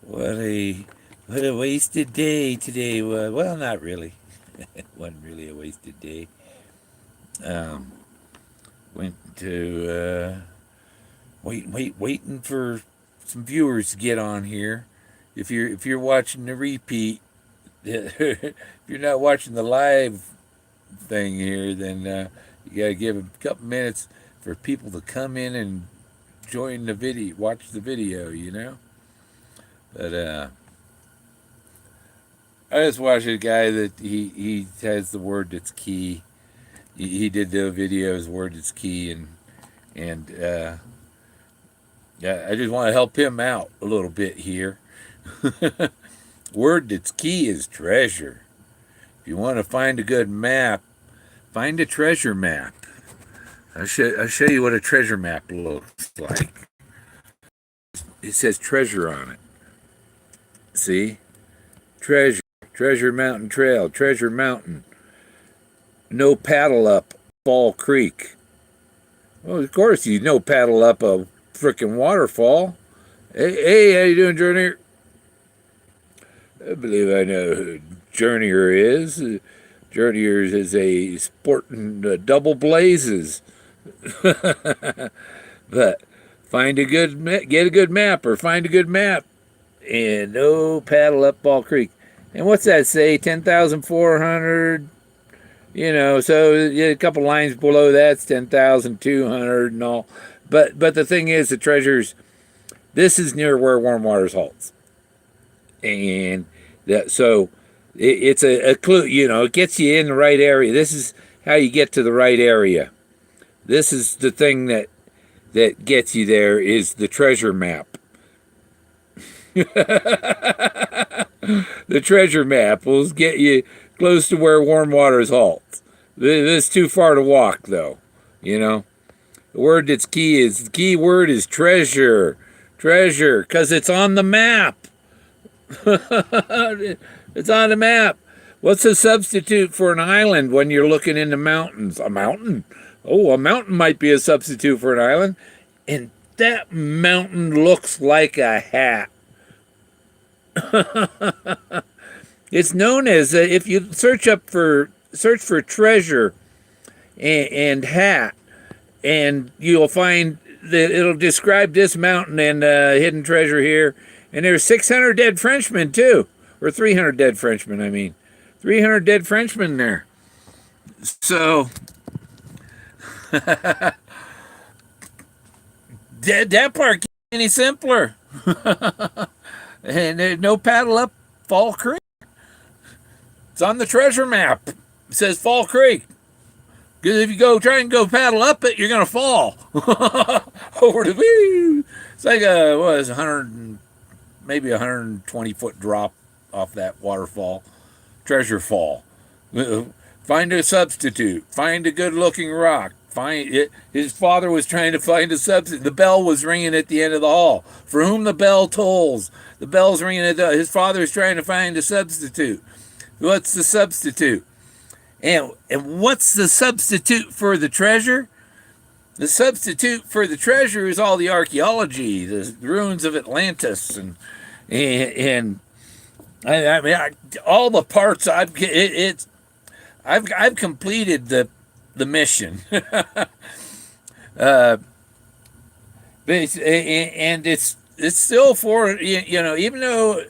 What a what a wasted day today was. Well, not really. It wasn't really a wasted day. Um, went to waiting for some viewers to get on here. If you're watching the repeat, if you're not watching the live thing here, then you gotta give a couple minutes for people to come in and join the video, watch the video. But I just watched a guy that he has the word that's key. He did the videos word that's key, and yeah, I just want to help him out a little bit here. Word that's key is treasure. If you want to find a good map, find a treasure map. I'll show you what a treasure map looks like. It says treasure on it. See? Treasure. Treasure Mountain Trail. Treasure Mountain. No paddle up Fall Creek. Well, of course you know paddle up a frickin' waterfall. Hey, how you doing, Journeyer? I believe I know who Journeyer is. Journeyer is a sporting double blazes. But get a good map or find a good map. And no paddle up Ball Creek. And what's that say? 10,400. So yeah, a couple lines below that's 10,200 and all. But the thing is, the treasures. This is near where Warm Waters halts, and so it's a clue. It gets you in the right area. This is how you get to the right area. This is the thing that gets you there is the treasure map. The treasure map will get you close to where Warm Waters halts. This is too far to walk, though. The word that's key is the key word is treasure. Treasure, because it's on the map. It's on the map. What's a substitute for an island when you're looking in the mountains? A mountain? Oh, a mountain might be a substitute for an island. And that mountain looks like a hat. It's known as if you search for treasure and hat, and you'll find that it'll describe this mountain and hidden treasure here. And there's 600 dead Frenchmen too, or 300 dead Frenchmen. I mean, 300 dead Frenchmen there. So that part can't be any simpler. And there's no paddle up Fall Creek. It's on the treasure map. It says Fall Creek. Because if you try and go paddle up it, you're gonna fall over the woo. It's like what is 100, maybe 120-foot drop off that waterfall, treasure fall. Find a substitute. Find a good-looking rock. Find it. His father was trying to find a substitute. The bell was ringing at the end of the hall. For whom the bell tolls, the bell's ringing at his father's trying to find a substitute. What's the substitute? And what's the substitute for the treasure? The substitute for the treasure is all the archaeology, the ruins of Atlantis, and I mean all the parts. I've completed the mission, and it's still for even though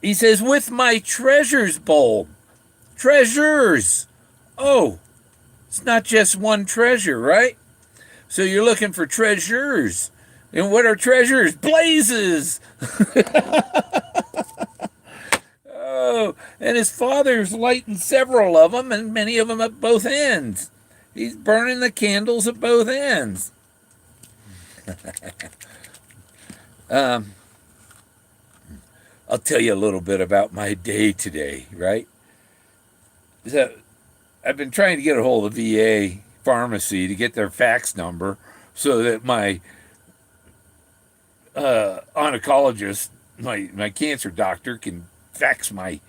he says with my treasures bulb. Treasures. Oh, it's not just one treasure, right? So you're looking for treasures. And what are treasures? Blazes. Oh, and his father's lighting several of them, and many of them at both ends. He's burning the candles at both ends. um, I'll tell you a little bit about my day today, right? So I've been trying to get a hold of VA pharmacy to get their fax number so that my oncologist, my cancer doctor, can fax my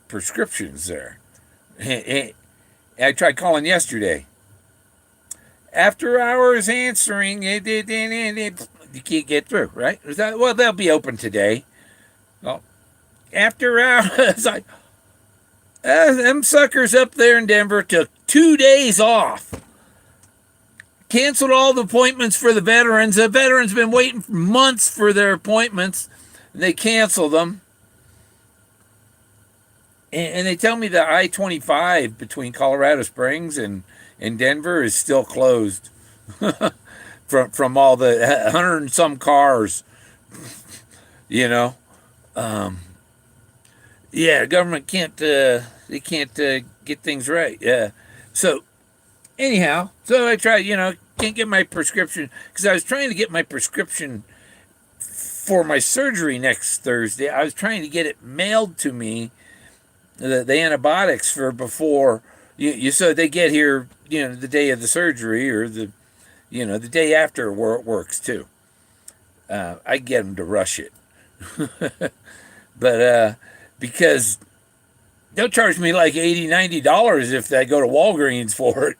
prescriptions there. And I tried calling yesterday. after hours answering, you can't get through, right? Well, they'll be open today. Well, after hours, it's like, them suckers up there in Denver took 2 days off, canceled all the appointments for the veterans. The veterans been waiting for months for their appointments, and they canceled them. And they tell me the I-25 between Colorado Springs and Denver is still closed from all the 100 and some cars, you know. Yeah, the government can't they can't get things right. Yeah. So anyhow, so I tried, can't get my prescription because I was trying to get my prescription for my surgery next Thursday. I was trying to get it mailed to me, the antibiotics for before you so they get here, the day of the surgery or the day after where it works too. I get them to rush it, but because they'll charge me like $80-$90 if I go to Walgreens for it.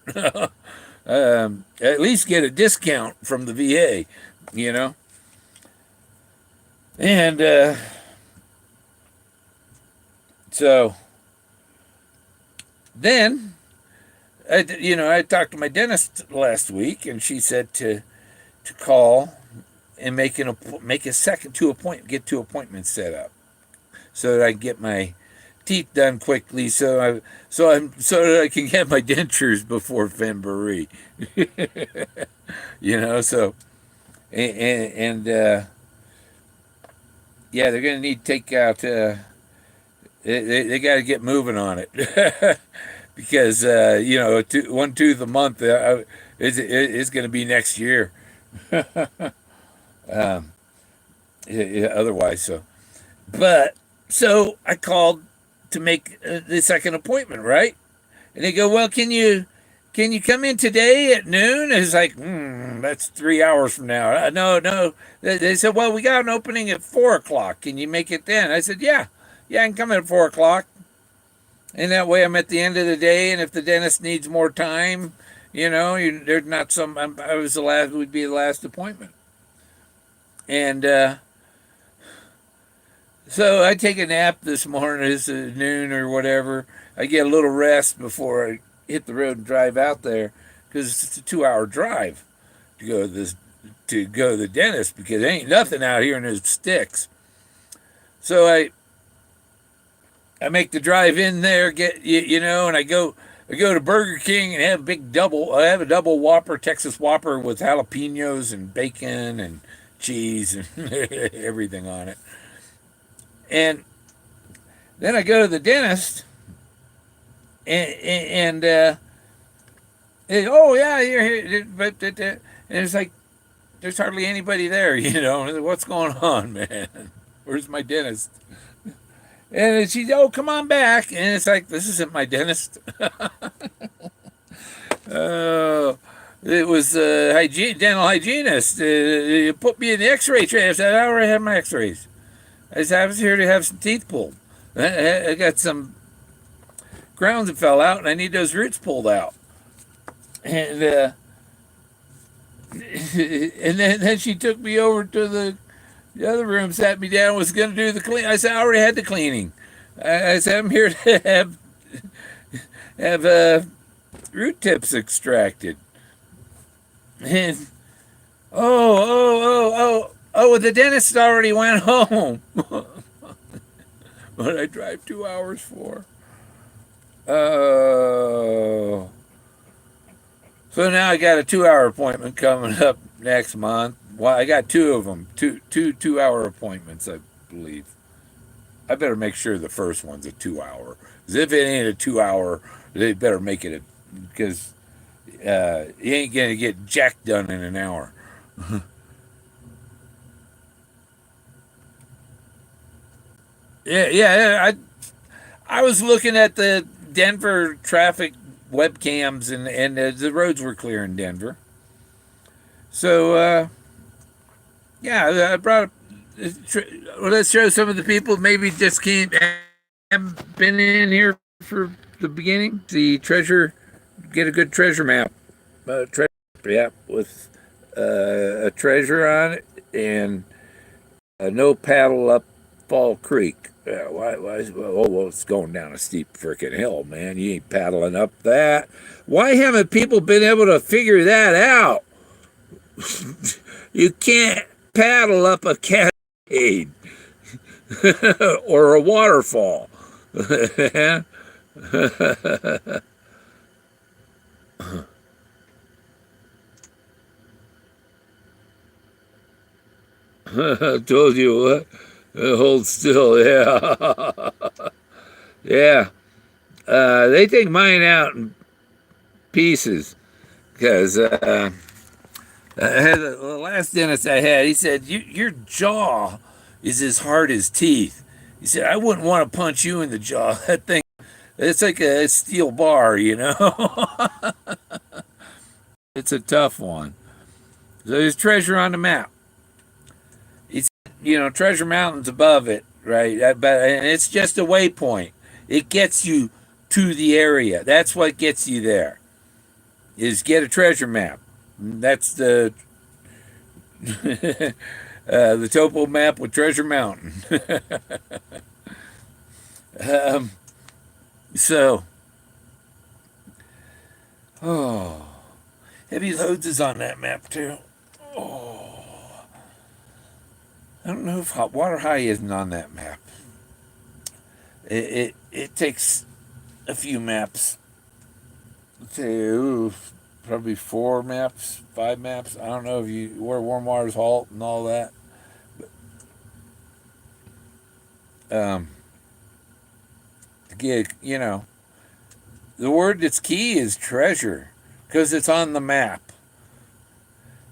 At least get a discount from the VA, and so then I talked to my dentist last week, and she said to call and make a second get 2 appointments set up so that I can get my teeth done quickly, so that I can get my dentures before February. So and yeah, they're gonna need to take out. They got to get moving on it because one tooth a month is going to be next year. Otherwise, so I called to make the second appointment, right? And they go, well, can you come in today at noon? It's like, that's 3 hours from now. No. They said, well, we got an opening at 4:00. Can you make it then? I said, yeah, I can come in at 4:00. And that way I'm at the end of the day. And if the dentist needs more time, there's not would be the last appointment. And, so I take a nap this morning. It's noon or whatever. I get a little rest before I hit the road and drive out there because it's a 2-hour drive to go to the dentist because there ain't nothing out here in those sticks. So I make the drive in there, and I go to Burger King and have I have a double Whopper, Texas Whopper with jalapenos and bacon and cheese and everything on it. And then I go to the dentist, and oh yeah, you're here, but and it's like there's hardly anybody there, What's going on, man? Where's my dentist? And she, oh, come on back, and it's like this isn't my dentist. It was dental hygienist. You put me in the X-ray tray. I said I already have my X-rays. I said I was here to have some teeth pulled. I got some crowns that fell out, and I need those roots pulled out. And and then she took me over to the other room, sat me down, was going to do the clean. I said I already had the cleaning. I said I'm here to have root tips extracted. And the dentist already went home. What I drive 2 hours for. Oh. So now I got a 2-hour appointment coming up next month. Well, I got 2 of them, two 2-hour appointments, I believe. I better make sure the first one's a 2-hour. Because if it ain't a 2-hour, they better make it because you ain't going to get jack done in an hour. Yeah. I was looking at the Denver traffic webcams, and the roads were clear in Denver. So, yeah, I brought up. Let's show some of the people maybe just haven't been in here for the beginning. The treasure, get a good treasure map. Treasure Yep, with a treasure on it and no paddle up Fall Creek. Well, it's going down a steep frickin' hill, man. You ain't paddling up that. Why haven't people been able to figure that out? You can't paddle up a cascade or a waterfall. I told you what. Hold still, yeah. Yeah. They take mine out in pieces because the last dentist I had, he said, your jaw is as hard as teeth. He said, I wouldn't want to punch you in the jaw. That thing, it's like a steel bar, you know? It's a tough one. So there's treasure on the map. It's, Treasure Mountain's above it, right? And it's just a waypoint. It gets you to the area. That's what gets you there, is get a treasure map. That's the the topo map with Treasure Mountain. So, oh, heavy loads is on that map too. Oh, I don't know if hot water high isn't on that map. It takes a few maps to probably 4 maps, 5 maps. I don't know if you where warm waters halt and all that. But, the word that's key is treasure because it's on the map.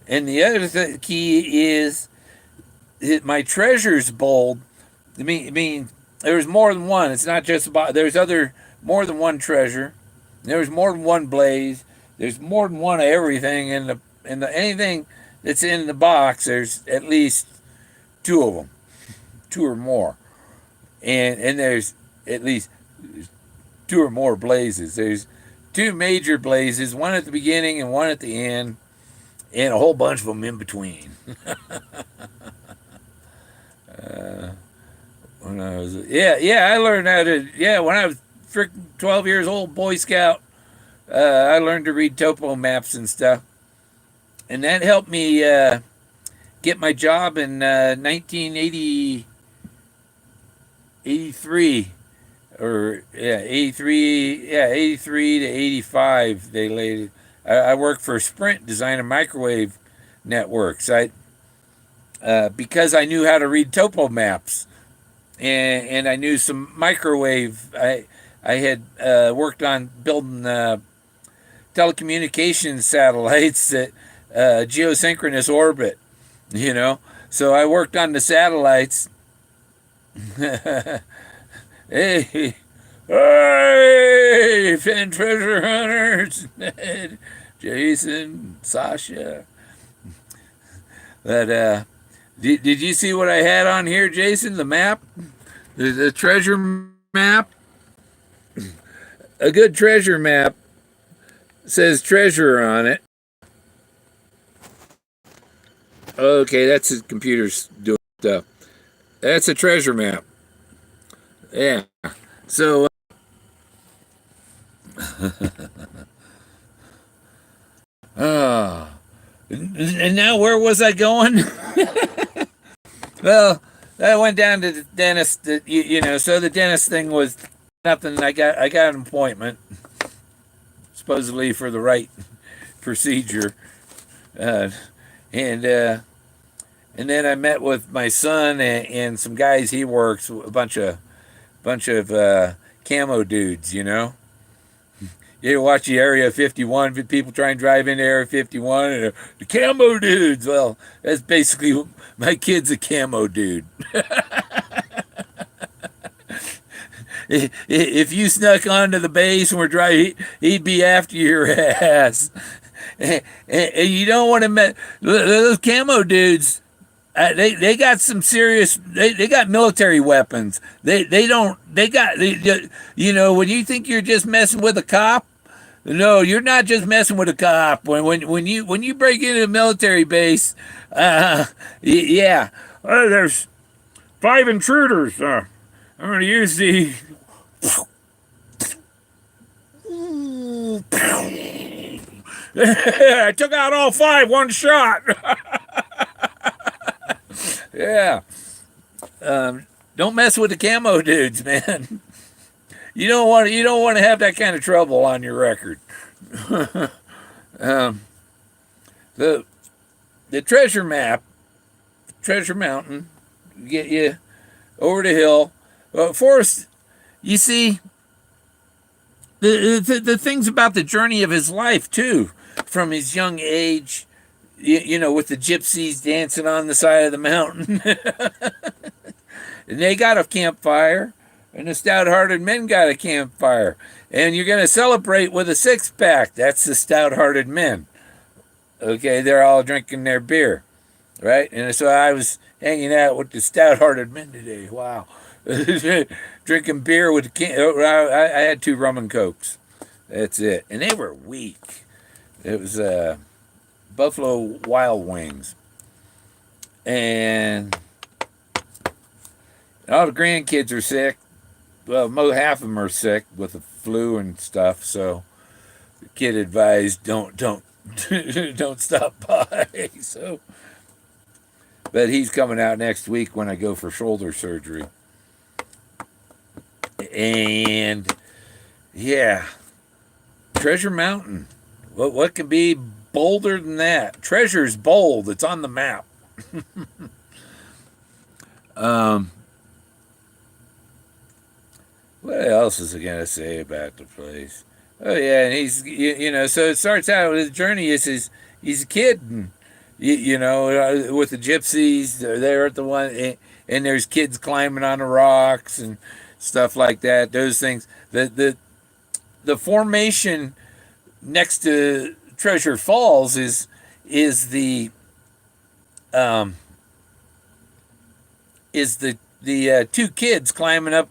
And the other key is my treasure's bold. I mean, there's more than one. It's not just about. There's more than one treasure. There's more than one blaze. There's more than one of everything in the anything that's in the box. There's at least 2 of them, 2 or more, and there's at least 2 or more blazes. There's 2 major blazes, one at the beginning and one at the end, and a whole bunch of them in between. When I was I learned how to when I was freaking 12 years old, Boy Scout. I learned to read topo maps and stuff, and that helped me get my job in 1980, 83, or 83 to 85. They laid it. I worked for Sprint, designing microwave networks. Because I knew how to read topo maps, and I knew some microwave. I had worked on building telecommunications satellites that geosynchronous orbit, So I worked on the satellites. Hey, Fenn treasure hunters, Jason, Sasha. But did you see what I had on here, Jason? The map, the treasure map. A good treasure map says treasure on it. Okay, that's his computer's doing stuff. That's a treasure map. Yeah. So. And now where was I going? Well, I went down to the dentist. So the dentist thing was nothing. I got an appointment, supposedly for the right procedure, and then I met with my son and some guys he works, a bunch of camo dudes. You watch the Area 51, people try and drive into Area 51, and the camo dudes. Well, that's basically, my kid's a camo dude. If you snuck onto the base and were driving, he'd be after your ass. And you don't want to met those camo dudes. They got some serious. They got military weapons. When you think you're just messing with a cop, No, you're not just messing with a cop. When you break into a military base, yeah, there's 5 intruders. I'm going to use the. I took out all 5, one shot. Yeah. Don't mess with the camo dudes, man. You don't want to have that kind of trouble on your record. Um, the the treasure mountain, get you over the hill. Forrest, you see the things about the journey of his life too, from his young age. With the gypsies dancing on the side of the mountain, and they got a campfire, and the stout-hearted men got a campfire, and you're gonna celebrate with a 6-pack. That's the stout-hearted men. Okay, they're all drinking their beer, right? And so I was hanging out with the stout-hearted men today. Wow, drinking beer with the I had 2 rum and cokes. That's it, and they were weak. It was Buffalo Wild Wings, and all the grandkids are sick. Well, half of them are sick with the flu and stuff. So the kid advised don't don't stop by. So, but he's coming out next week when I go for shoulder surgery. And yeah, Treasure Mountain. What can be bolder than that? Treasure's bold. It's on the map. um, what else is I gonna say about the place? Oh yeah, and so it starts out with his journey. He's a kid, and with the gypsies, they're there at the one, and there's kids climbing on the rocks and stuff like that. Those things. The formation next to Treasure Falls is the 2 kids climbing up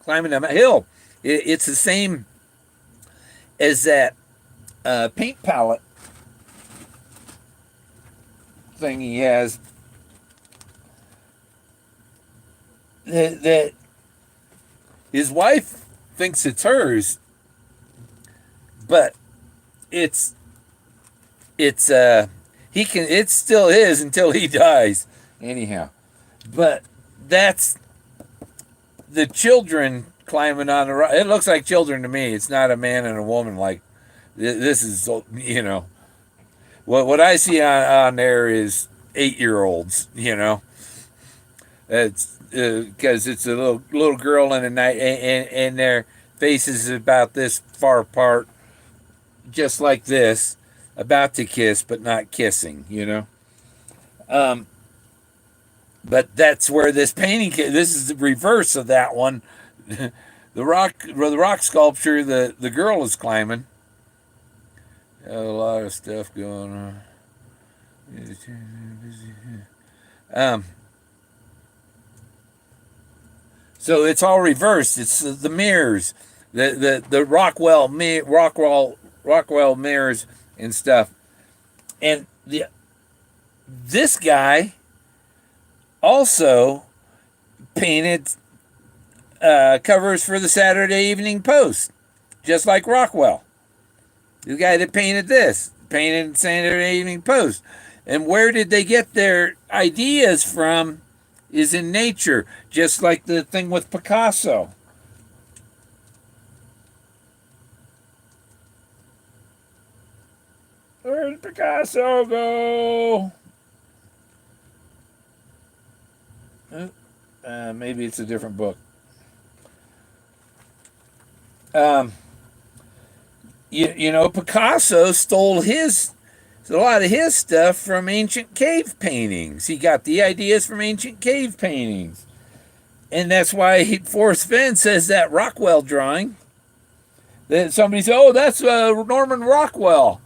climbing up a hill. It's the same as that paint palette thing he has. That his wife thinks it's hers, but it's still his until he dies. Anyhow, but that's the children climbing on the rock. It looks like children to me. It's not a man and a woman. Like this is what I see on there is 8-year-olds. It's because it's a little girl in the night, and their faces about this far apart, just like this, about to kiss but not kissing. But that's where this painting. This is the reverse of that one. The rock sculpture. The girl is climbing. Got a lot of stuff going on. So it's all reversed. It's the mirrors, the Rockwell mirrors and stuff, and this guy also painted covers for the Saturday Evening Post, just like Rockwell. The guy that painted Saturday Evening Post. And where did they get their ideas from is in nature, just like the thing with Picasso. Where did Picasso go? Maybe it's a different book. Picasso stole a lot of his stuff from ancient cave paintings. He got the ideas from ancient cave paintings. And that's why Forrest Fenn says that Rockwell drawing, that somebody said, oh, that's Norman Rockwell.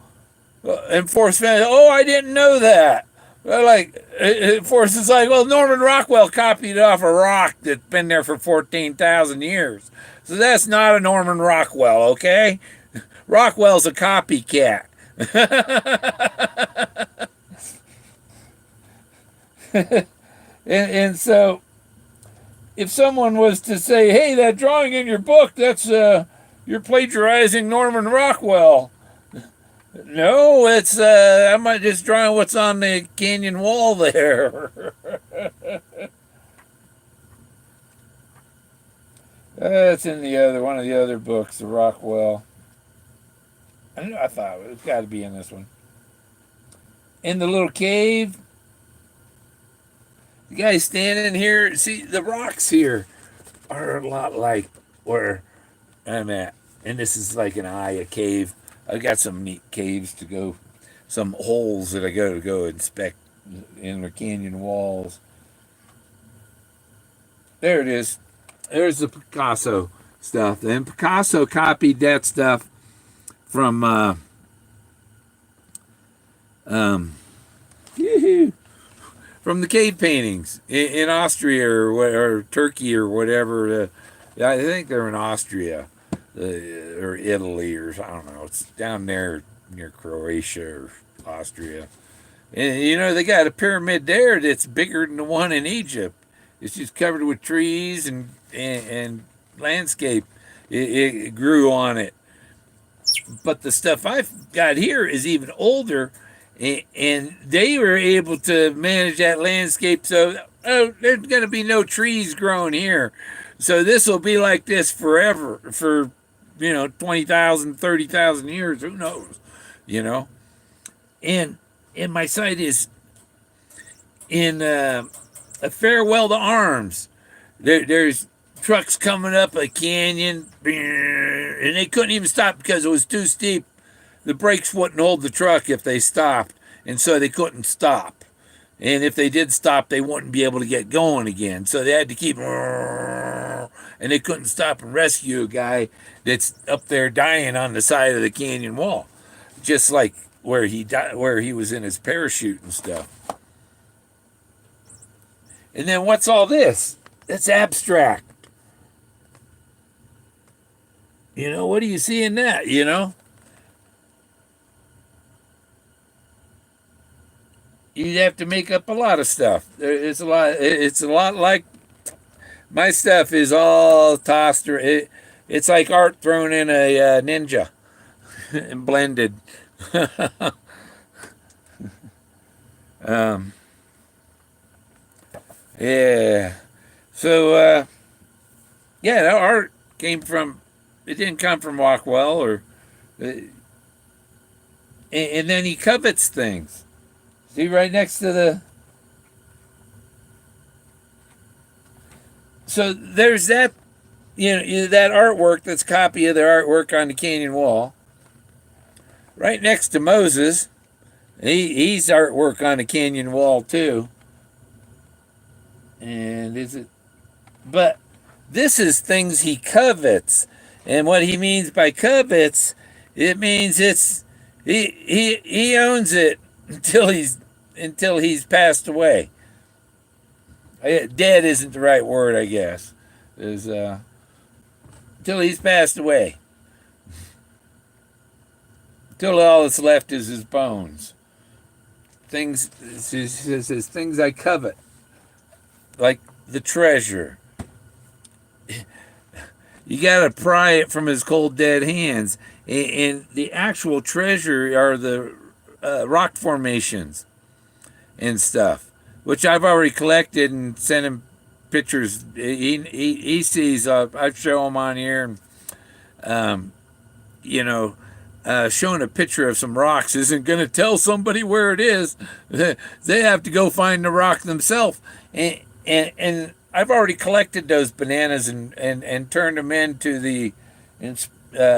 And Forrest Fenn, oh, I didn't know that. Well, like, Forrest is like, well, Norman Rockwell copied it off a rock that's been there for 14,000 years. So that's not a Norman Rockwell, okay? Rockwell's a copycat. And so if someone was to say, hey, that drawing in your book, that's, you're plagiarizing Norman Rockwell. No, it's, I'm just drawing what's on the canyon wall there. That's in the other one of the other books, the Rockwell. I thought it's got to be in this one. In the little cave, the guy standing here. See, the rocks here are a lot like where I'm at, and this is like an eye, a cave. I've got some neat caves to go, some holes that I go inspect in the canyon walls. There it is. There's the Picasso stuff, and Picasso copied that stuff from um, from the cave paintings in Austria or Turkey or whatever. I think they're in Austria or Italy or I don't know. It's down there near Croatia or Austria. And you know they got a pyramid there that's bigger than the one in Egypt. It's just covered with trees and landscape. It grew on it. But the stuff I've got here is even older, and they were able to manage that landscape. So, oh, there's going to be no trees growing here. So this will be like this forever for, 20,000, 30,000 years. Who knows? You know? And my site is in a farewell to arms. There's trucks coming up a canyon, and they couldn't even stop because it was too steep. The brakes wouldn't hold the truck if they stopped, and so they couldn't stop. And if they did stop, they wouldn't be able to get going again. So they had to keep, and they couldn't stop and rescue a guy that's up there dying on the side of the canyon wall, just like where he died, where he was in his parachute and stuff. And then what's all this? It's abstract. What do you see in that? You'd have to make up a lot of stuff. It's a lot. It's a lot like my stuff is all tossed. It's like art thrown in a ninja and blended. um, yeah. So yeah, that art came from. It didn't come from Rockwell and then he covets things. See right next to the. So there's that, that artwork that's copy of the artwork on the canyon wall. Right next to Moses, he's artwork on the canyon wall too. And is it? But this is things he covets, and what he means by covets, it means he owns it until he's passed away. Dead isn't the right word, I guess. Is until he's passed away. Until all that's left is his bones. Things, it says things I covet, like the treasure. You gotta pry it from his cold dead hands, and the actual treasure are the rock formations and stuff, which I've already collected and sent him pictures. He sees. I show him on here, and showing a picture of some rocks isn't going to tell somebody where it is. They have to go find the rock themselves, and I've already collected those bananas and turned them into the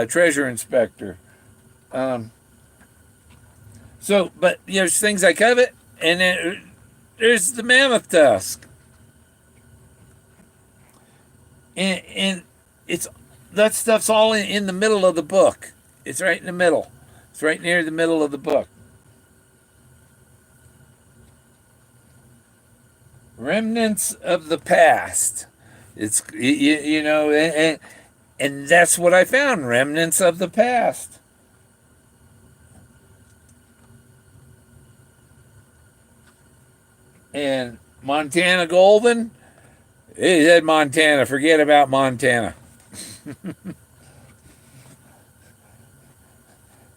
treasure inspector. But there's things I covet, and then there's the mammoth tusk, and it's that stuff's all in the middle of the book. It's right in the middle. It's right near the middle of the book. remnants of the past. It's you know, and that's what I found, remnants of the past. And Montana Golden, he said Montana, forget about Montana.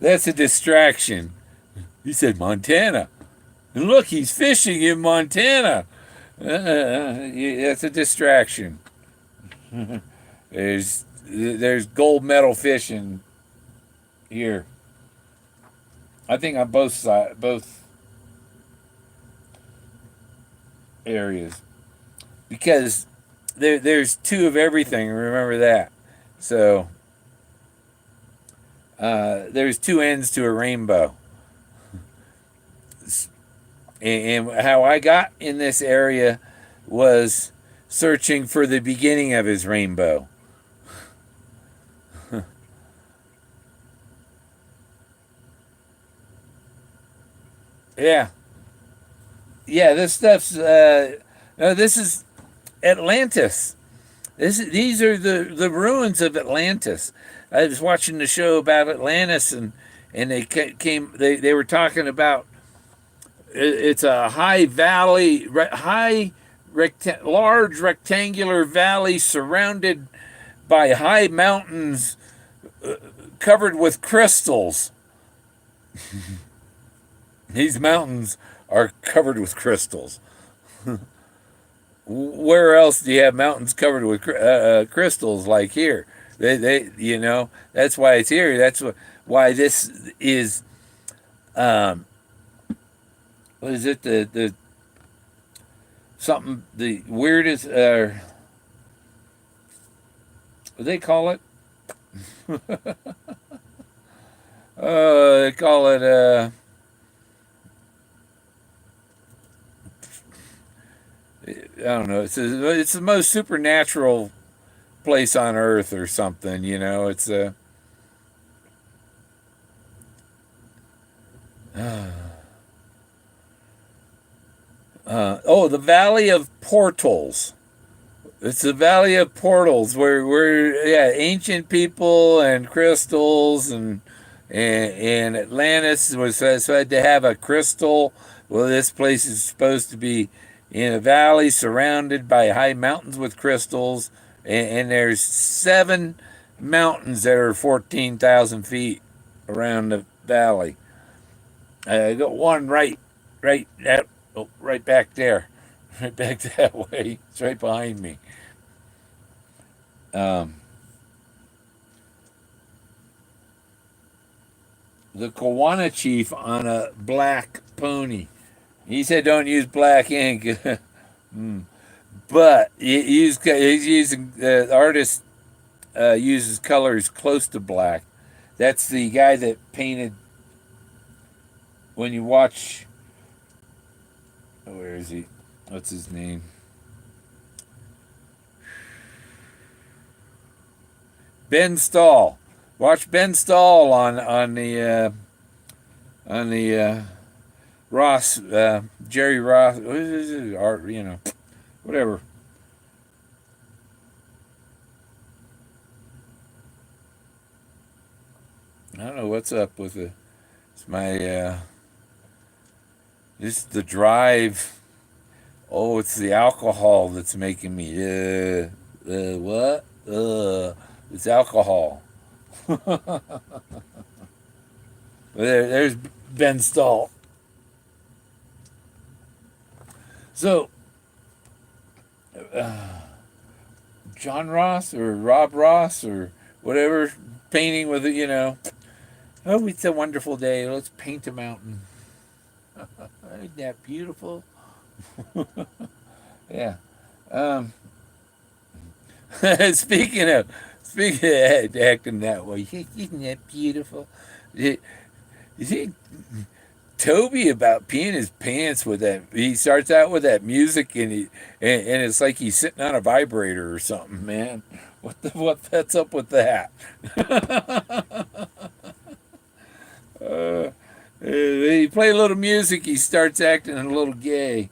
That's a distraction. He said Montana. And look, he's fishing in Montana. That's a distraction. There's gold medal fishing here. I think on both sides, both areas, because there's two of everything. Remember that. So there's two ends to a rainbow. And how I got in this area was searching for the beginning of his rainbow. Yeah, yeah. This stuff's no. This is Atlantis. These are the ruins of Atlantis. I was watching the show about Atlantis, and they came. They were talking about it's a high valley, large rectangular valley surrounded by high mountains covered with crystals. These mountains are covered with crystals. Where else do you have mountains covered with crystals like here? You know, that's why it's here. That's why this is, what is it? The something the weirdest. What do they call it? They call it. I don't know. It's the most supernatural place on earth or something. You know, it's a. Oh, the Valley of Portals. It's the Valley of Portals where yeah, ancient people and crystals and Atlantis was said to have a crystal. Well, this place is supposed to be in a valley surrounded by high mountains with crystals, and there's 7 mountains that are 14,000 feet around the valley. I got one right back there, right back that way. It's right behind me. Um, the Kawana chief on a black pony. He said, "Don't use black ink." Mm. But he's using the artist uses colors close to black. That's the guy that painted. When you watch, oh, where is he? What's his name? Ben Stahl. Watch Ben Stahl on the Ross Jerry Ross. What is it? Art, you know, whatever. I don't know what's up with it. It's my this the drive. Oh, it's the alcohol that's making me what? It's alcohol. There's Ben Stahl. So, John Ross or Rob Ross or whatever, painting with it, you know. Oh, it's a wonderful day. Let's paint a mountain. Isn't that beautiful? Yeah. Um, speaking of acting that way, isn't that beautiful? You see Toby about peeing his pants with that. He starts out with that music and it's like he's sitting on a vibrator or something, man. What that's up with that? He play a little music, he starts acting a little gay.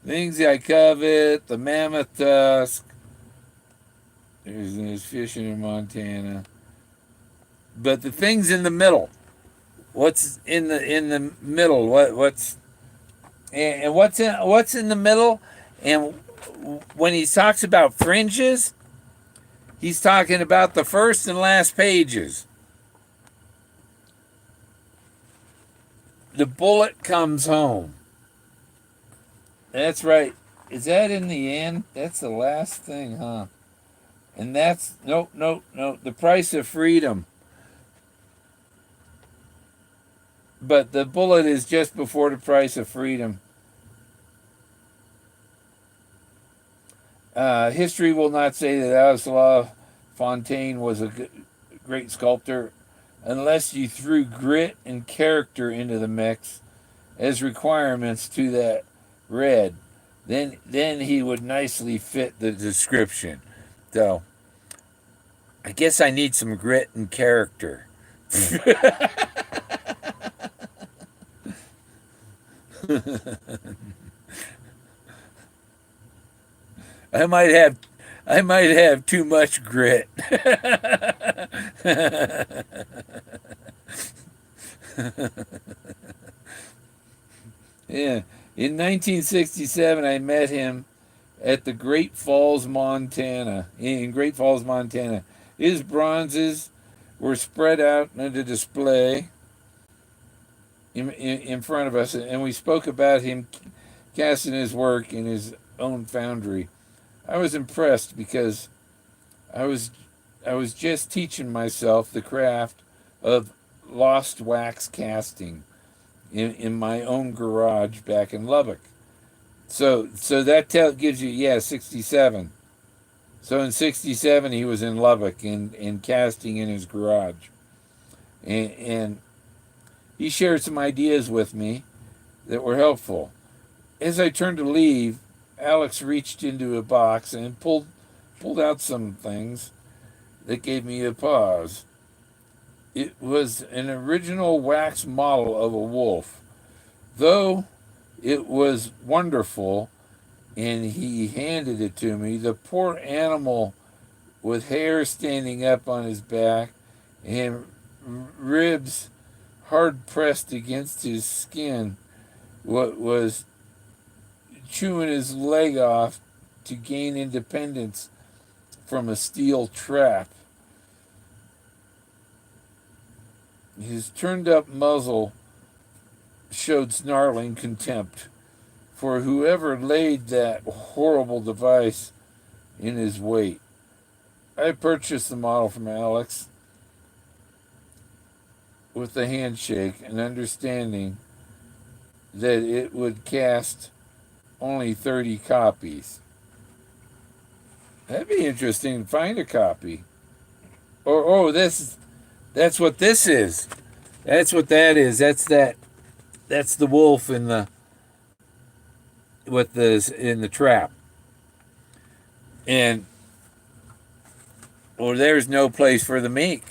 Things I covet, the mammoth tusk. There's fishing in Montana. But the things in the middle. What's in the middle? What's and what's in the middle? And when he talks about fringes, he's talking about the first and last pages. The bullet comes home. That's right. Is that in the end? That's the last thing, huh? And that's nope, nope, nope. The price of freedom. But the bullet is just before the price of freedom. History will not say that Alex Fontaine was a great sculptor unless you threw grit and character into the mix as requirements to that red. Then he would nicely fit the description. So I guess I need some grit and character. I might have I might have too much grit. Yeah. In 1967 I met him at the Great Falls, Montana. In Great Falls, Montana. His bronzes were spread out on a display in front of us, and we spoke about him casting his work in his own foundry. I was impressed because I was I was just teaching myself the craft of lost wax casting in my own garage back in Lubbock. So that gives you, yeah, 67. So in 67 he was in Lubbock in casting in his garage, and he shared some ideas with me that were helpful. As I turned to leave, Alex reached into a box and pulled out some things that gave me a pause. It was an original wax model of a wolf. Though it was wonderful and he handed it to me, the poor animal with hair standing up on his back and ribs hard pressed against his skin, what was chewing his leg off to gain independence from a steel trap. His turned up muzzle showed snarling contempt for whoever laid that horrible device in his wake. I purchased the model from Alex with a handshake and understanding that it would cast only 30 copies. That'd be interesting to find a copy. Or that's what this is. That's what that is. That's the wolf in the in the trap. And or there's no place for the meek.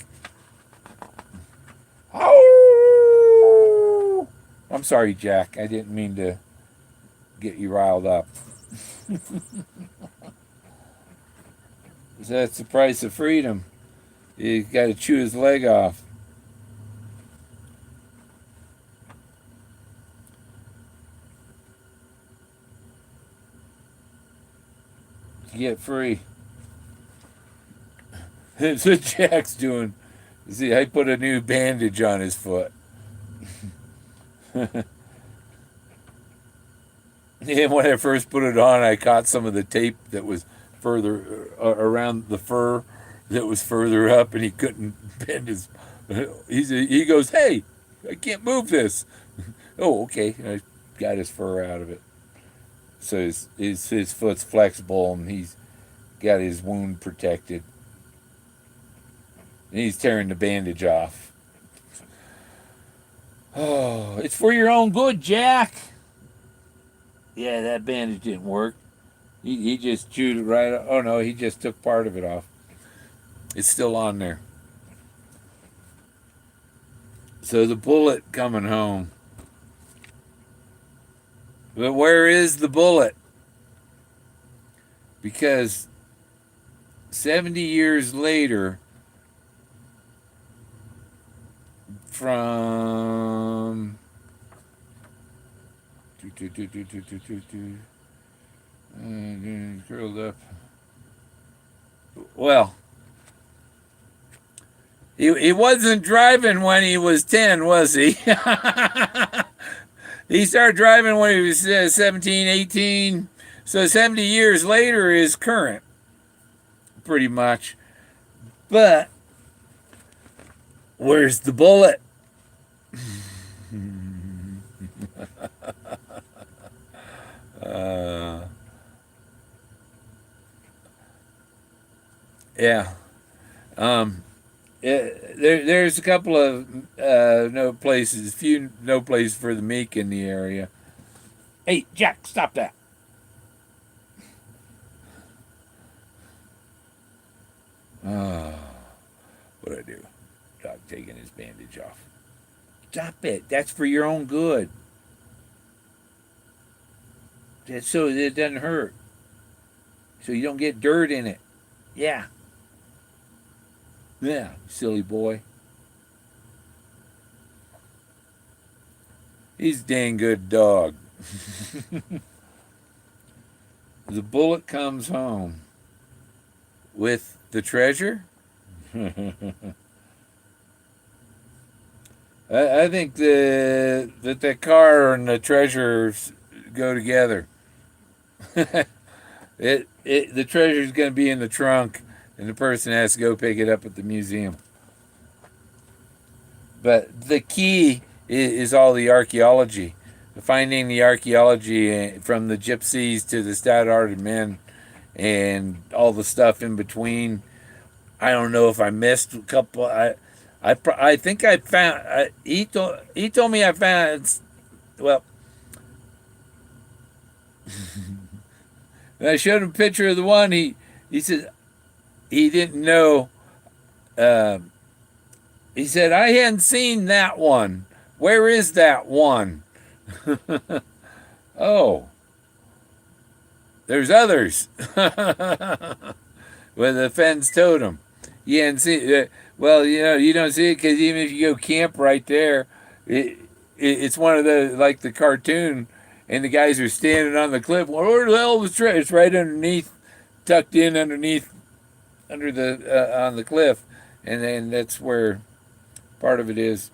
Oh! I'm sorry, Jack. I didn't mean to get you riled up. That's the price of freedom. You got to chew his leg off to get free. That's what Jack's doing. See, I put a new bandage on his foot. And when I first put it on, I caught some of the tape that was further around the fur that was further up, and he couldn't bend his. He goes, "Hey, I can't move this." Oh, okay. I got his fur out of it, so his foot's flexible, and he's got his wound protected. And he's tearing the bandage off. Oh, it's for your own good, Jack. Yeah, that bandage didn't work. He just chewed it right off. Oh, no, he just took part of it off. It's still on there. So the bullet coming home. But where is the bullet? Because 70 years later, from curled up. Well, he wasn't driving when he was 10, was he? He started driving when he was 17, 18. So 70 years later is current, pretty much. But where's the bullet? uh, yeah. Um, there's a couple of no places, few no places for the meek in the area. Hey, Jack, stop that. Oh, what'd I do? Dog taking his bandage off. Stop it. That's for your own good. That's so it doesn't hurt. So you don't get dirt in it. Yeah. Yeah, silly boy. He's a dang good dog. The bullet comes home with the treasure. I think that the car and the treasure go together. The treasure's going to be in the trunk, and the person has to go pick it up at the museum. But the key is all the archaeology, finding the archaeology from the gypsies to the stout-hearted men, and all the stuff in between. I don't know if I missed a couple. I think I found. He told me I found. Well, and I showed him a picture of the one. He said he didn't know. Uh, he said I hadn't seen that one. Where is that one? Oh, there's others. With the Fenn's totem. You hadn't seen. Well, you don't see it because even if you go camp right there, it's one of the like the cartoon, and the guys are standing on the cliff. Well, where the hell is the treasure? It's right underneath, tucked in underneath, under the on the cliff, and then that's where part of it is.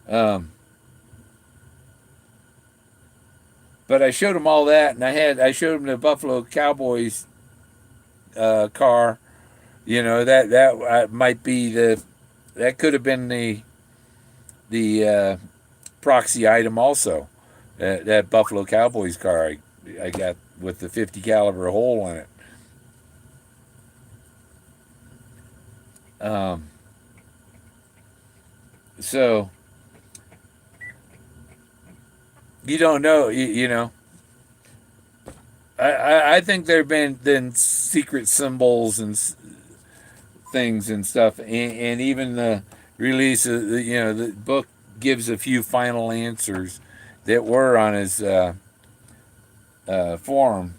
Um, but I showed him all that, and I showed him the Buffalo Cowboys car. That might be that could have been the proxy item also. That Buffalo Cowboys car I got with the 50 caliber hole in it. So you don't know, you know. I think there have been secret symbols and things and stuff, and even the release of the book gives a few final answers that were on his forum.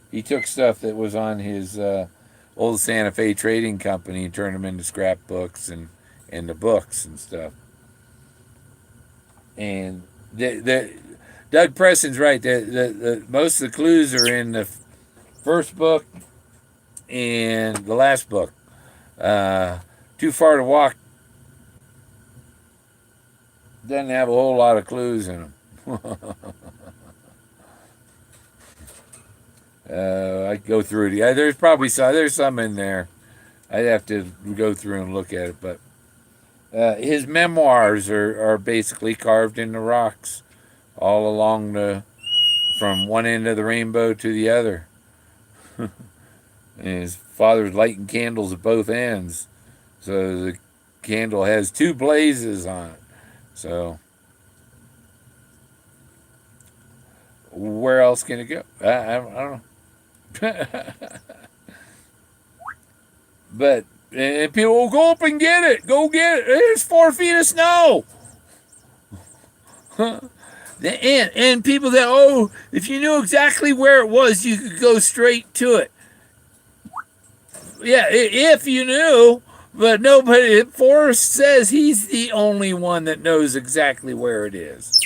He took stuff that was on his old Santa Fe Trading Company and turned them into scrapbooks and the books and stuff. And the Doug Preston's right. The most of the clues are in the first book and the last book. Too Far to Walk doesn't have a whole lot of clues in them. I go through it. Yeah, there's some in there. I'd have to go through and look at it, but his memoirs are basically carved in the rocks all along from one end of the rainbow to the other. And his father's lighting candles at both ends, so the candle has two blazes on it. So where else can it go? I don't know. But And people will go up and get it. Go get it. There's 4 feet of snow. And people that, oh, if you knew exactly where it was, you could go straight to it. Yeah, if you knew, but nobody. Forrest says he's the only one that knows exactly where it is.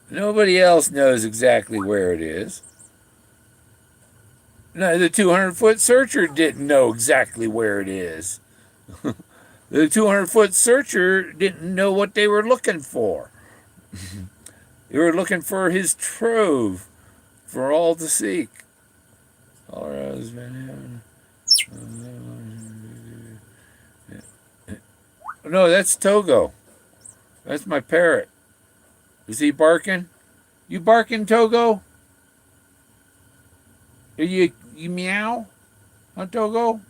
Nobody else knows exactly where it is. No, the 200-foot searcher didn't know exactly where it is. The 200-foot searcher didn't know what they were looking for. They were looking for his trove for all to seek. Colorado's been. No, that's Togo. That's my parrot. Is he barking? You barking, Togo? Are you meow? Huh, Togo?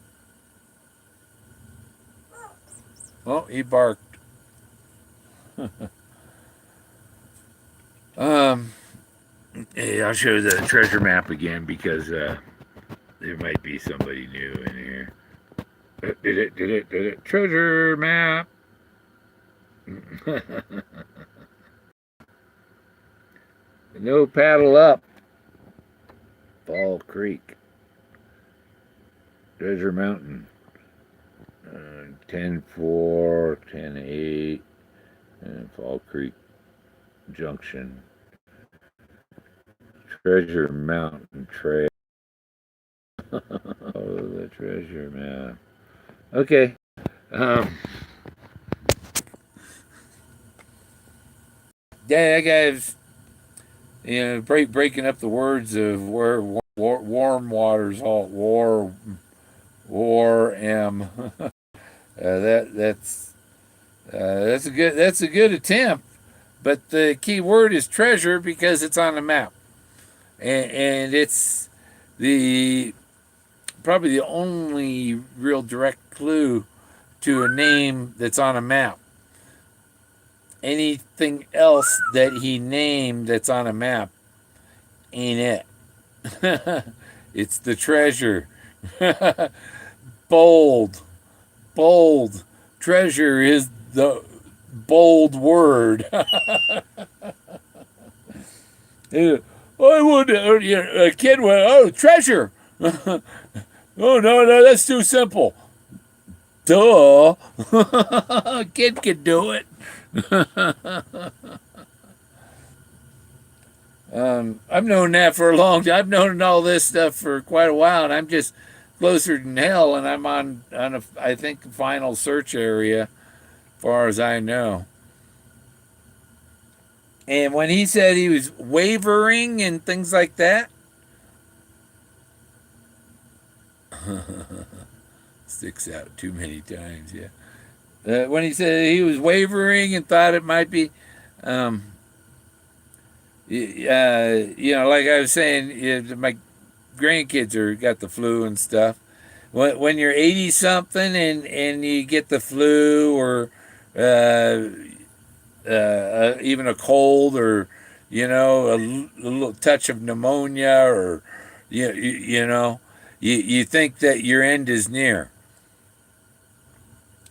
Oh, he barked. um, hey, I'll show the treasure map again because there might be somebody new in here. Did it? Treasure map. No paddle up. Fall Creek. Treasure Mountain. 10-4, 10-8, and Fall Creek Junction. Treasure Mountain Trail. Oh, the treasure map. Okay. Yeah, that guy's breaking up the words of where warm waters halt war am. That's a good attempt, but the key word is treasure because it's on the map, and it's the probably the only real direct clue to a name that's on a map. Anything else that he named that's on a map ain't it. It's the treasure. bold, bold. Treasure is the bold word. I would, a kid went, oh, treasure. Oh, no, that's too simple. Duh. A kid can do it. I've known that for a long time. I've known all this stuff for quite a while, and I'm just closer than hell, and I'm on a, I think, final search area, as far as I know. And when he said he was wavering and things like that, sticks out too many times, yeah. When he said he was wavering and thought it might be, like I was saying, my grandkids got the flu and stuff. When you're 80 something and you get the flu or even a cold or a little touch of pneumonia or you think that your end is near,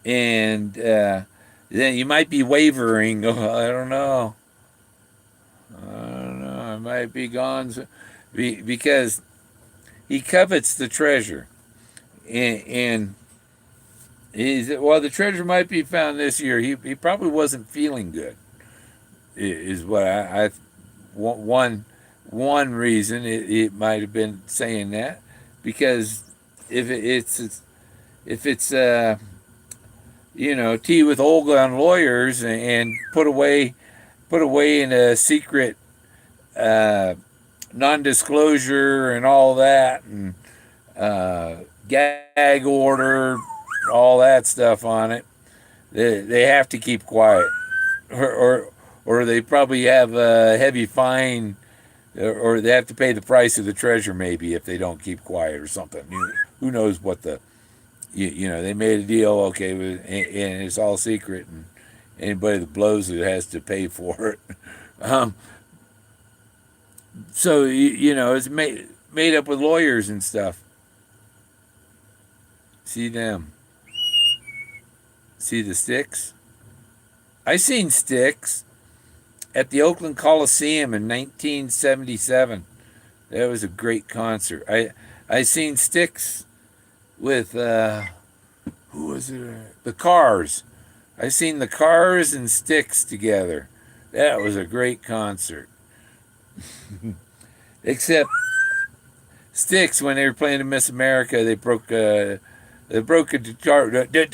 and then you might be wavering. Oh, I don't know. I might be gone because he covets the treasure, and the treasure might be found this year. He probably wasn't feeling good. Is what I one reason it might have been saying that, because if it's tea with Olga on lawyers and put away in a secret non-disclosure and all that, and gag order, all that stuff on it, they have to keep quiet, or they probably have a heavy fine, or they have to pay the price of the treasure maybe if they don't keep quiet or something. Who knows what they made a deal, okay, and it's all secret, and anybody that blows it has to pay for it. So it's made up with lawyers and stuff. See them. See the Styx? I seen Styx at the Oakland Coliseum in 1977. That was a great concert. I seen Styx with who was it? The Cars. I seen the Cars and Styx together. That was a great concert. Except Styx, when they were playing in Miss America, they broke a guitar. Doing. They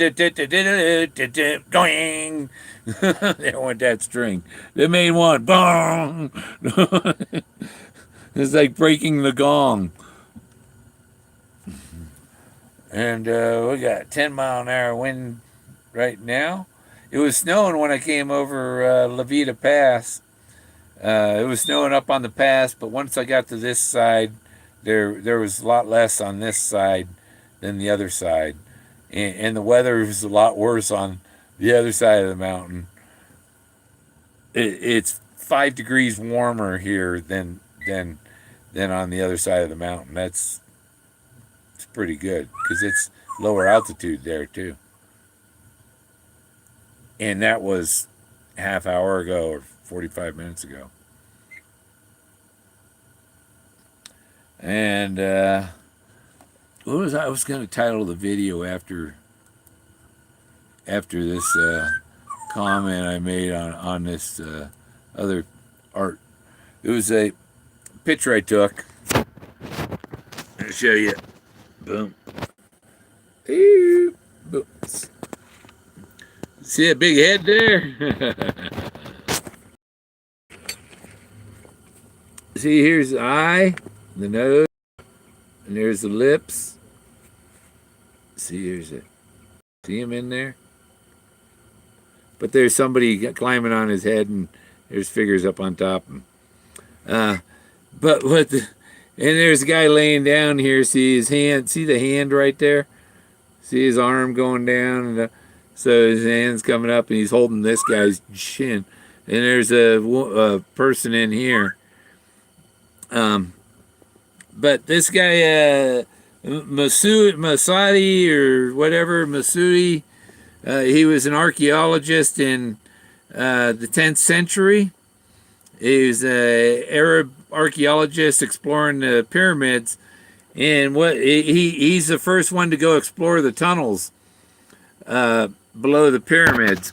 don't want that string. They made one. Bong. It's like breaking the gong. And we got 10-mile-an-hour wind right now. It was snowing when I came over La Vita Pass. It was snowing up on the pass, but once I got to this side, there was a lot less on this side than the other side, and the weather was a lot worse on the other side of the mountain. It's 5 degrees warmer here than on the other side of the mountain. It's pretty good because it's lower altitude there too. And that was half hour ago or 45 minutes ago. And what was I was going to title the video after this comment I made on this other art. It was a picture I took. I'll show you. Boom. Ew. Oops. See that big head there? See, here's the eye, the nose, and there's the lips. See, here's it. See him in there? But there's somebody climbing on his head, and there's figures up on top. But what the... And there's a guy laying down here. See his hand? See the hand right there? See his arm going down? And so his hand's coming up, and he's holding this guy's chin. And there's a person in here. But this guy, Masudi or whatever, Masudi, he was an archaeologist in the 10th century. He was an Arab archaeologist exploring the pyramids, and he's the first one to go explore the tunnels below the pyramids.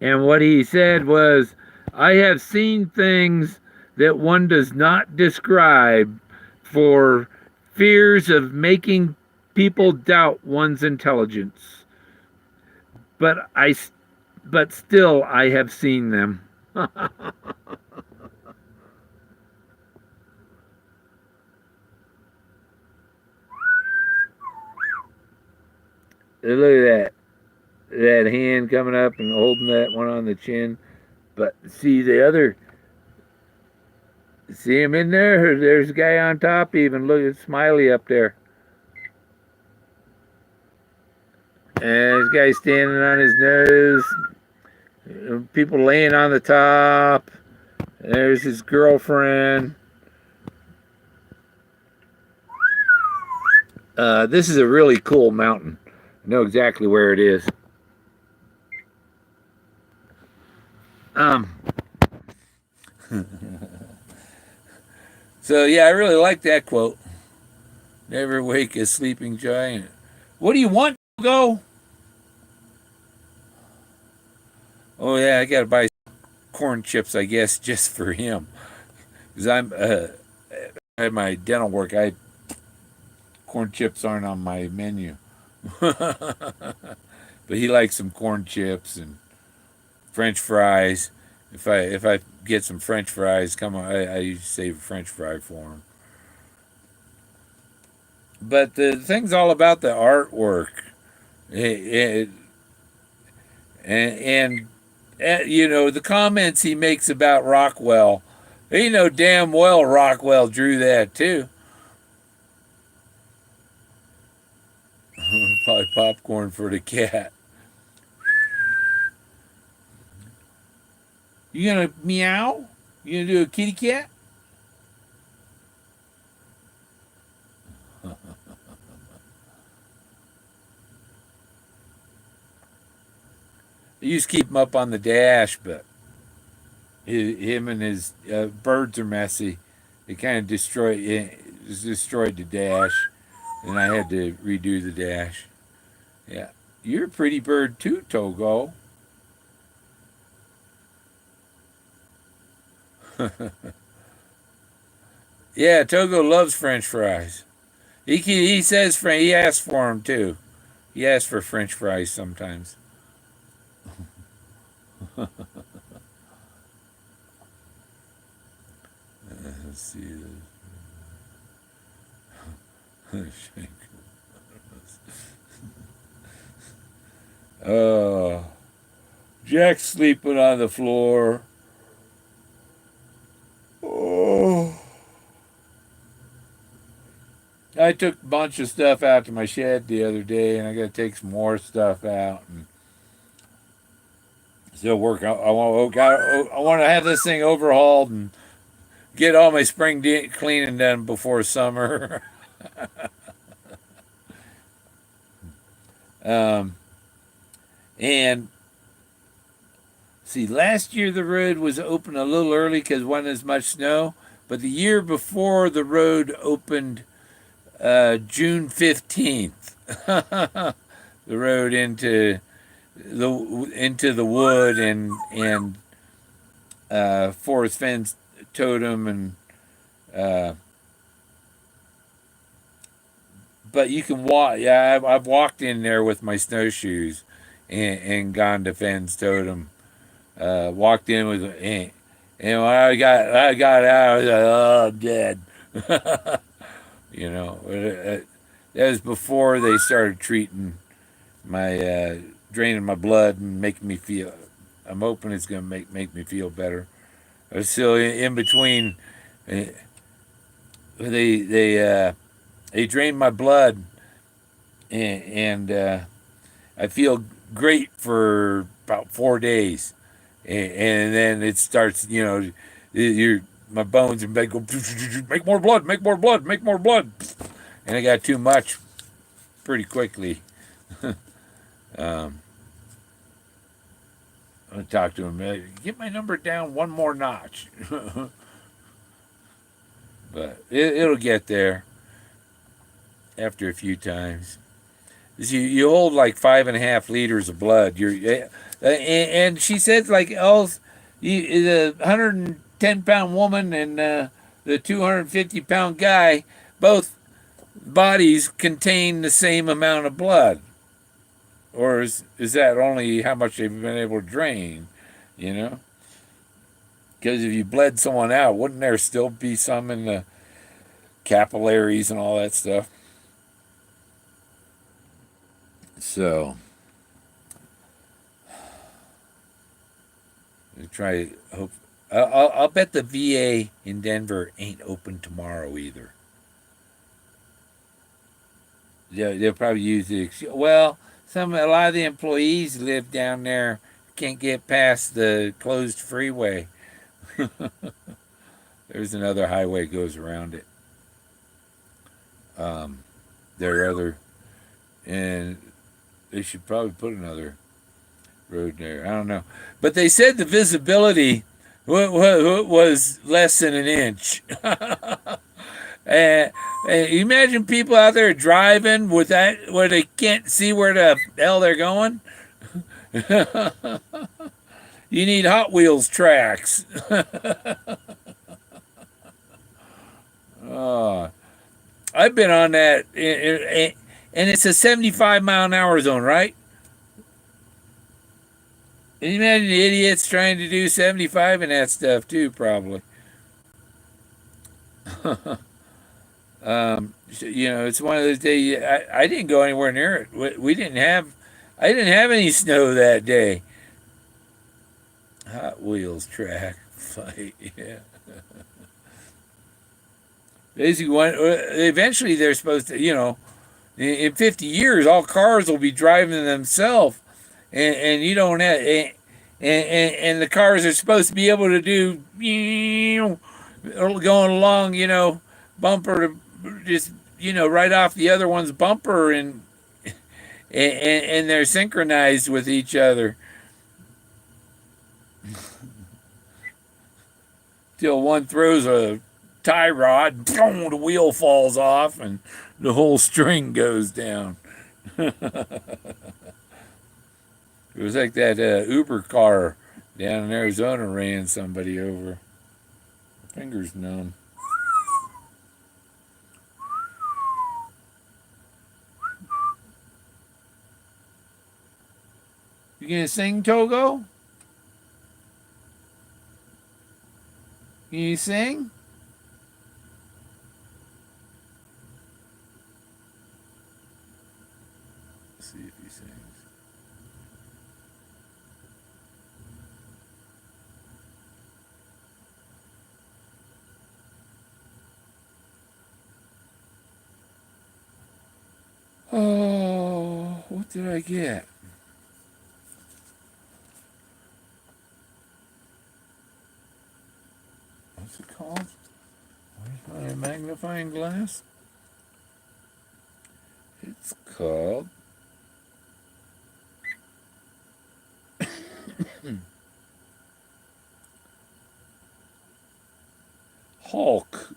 And what he said was, "I have seen things that one does not describe for fears of making people doubt one's intelligence. But still I have seen them." Look at that hand coming up and holding that one on the chin. But see him in there? There's a guy on top even. Look at Smiley up there. And this guy standing on his nose. People laying on the top. There's his girlfriend. This is a really cool mountain. I know exactly where it is. So yeah, I really like that quote. Never wake a sleeping giant. What do you want? Go. Oh yeah, I gotta buy corn chips, I guess, just for him. Because I had my dental work. Corn chips aren't on my menu. But he likes some corn chips and French fries. If I get some French fries, come on, I usually save a French fry for him. But the thing's all about the artwork, and you know, the comments he makes about Rockwell. You know damn well Rockwell drew that too. Probably popcorn for the cat. You gonna meow? You gonna do a kitty cat? I used to keep him up on the dash, but him and his birds are messy. It kind of destroyed the dash, and I had to redo the dash. Yeah, you're a pretty bird too, Togo. Yeah, Togo loves French fries. He says he asks for them too. He asks for French fries sometimes. Let's see. Oh, Jack's sleeping on the floor. Oh. I took a bunch of stuff out to my shed the other day, and I got to take some more stuff out and still work. I want to have this thing overhauled and get all my cleaning done before summer. um, and see, last year the road was open a little early because wasn't as much snow, but the year before the road opened June 15th. The road into the wood and Forrest Fenn's totem and uh, but you can walk. Yeah, I've walked in there with my snowshoes and gone to Fenn's totem. Walked in with and when I got out, I was like, oh, I'm dead. You know, that was before they started treating my draining my blood and making me feel. I'm hoping it's gonna make me feel better. I was still in between. uh, They they uh, they drained my blood, and I feel great for about 4 days, and then it starts. You know, your my bones and go make more blood, make more blood, make more blood, and I got too much pretty quickly. um, I'm gonna talk to him. Get my number down one more notch, but it'll get there after a few times. You hold like 5.5 liters of blood. And she said like the 110-pound woman and the 250-pound guy, both bodies contain the same amount of blood, or is that only how much they've been able to drain? You know, because if you bled someone out, wouldn't there still be some in the capillaries and all that stuff? So try hope. I'll bet the VA in Denver ain't open tomorrow either. They'll probably use the well. A lot of the employees live down there, can't get past the closed freeway. There's another highway goes around it. There are other, and they should probably put another road there. I don't know, but they said the visibility was less than an inch. And you imagine people out there driving with that where they can't see where the hell they're going. You need Hot Wheels tracks. Oh, I've been on that, and it's a 75-mile-an-hour zone, right? Can you imagine the idiots trying to do 75 in that stuff too, probably. It's one of those days. I didn't go anywhere near it. We didn't have. I didn't have any snow that day. Hot Wheels track fight. Yeah. Basically, eventually they're supposed to. In 50 years, all cars will be driving themselves, and you don't have. And the cars are supposed to be able to do going along, bumper to just right off the other one's bumper, and they're synchronized with each other. till one throws a tie rod, boom, the wheel falls off, and the whole string goes down. It was like that Uber car down in Arizona ran somebody over. Fingers numb. You gonna sing, Togo? Can you sing? Let's see if he sings. Oh, what did I get? What's it called? Where's my magnifying glass? It's called Hulk.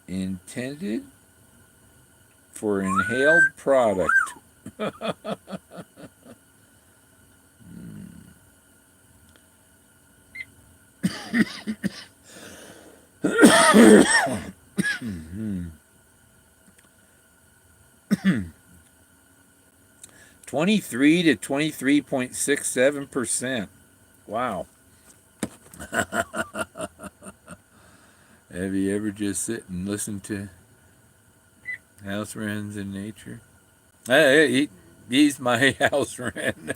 Intended for inhaled product. 23 to 23.67%. Wow. Have you ever just sit and listen to house wrens in nature? He's my house wren.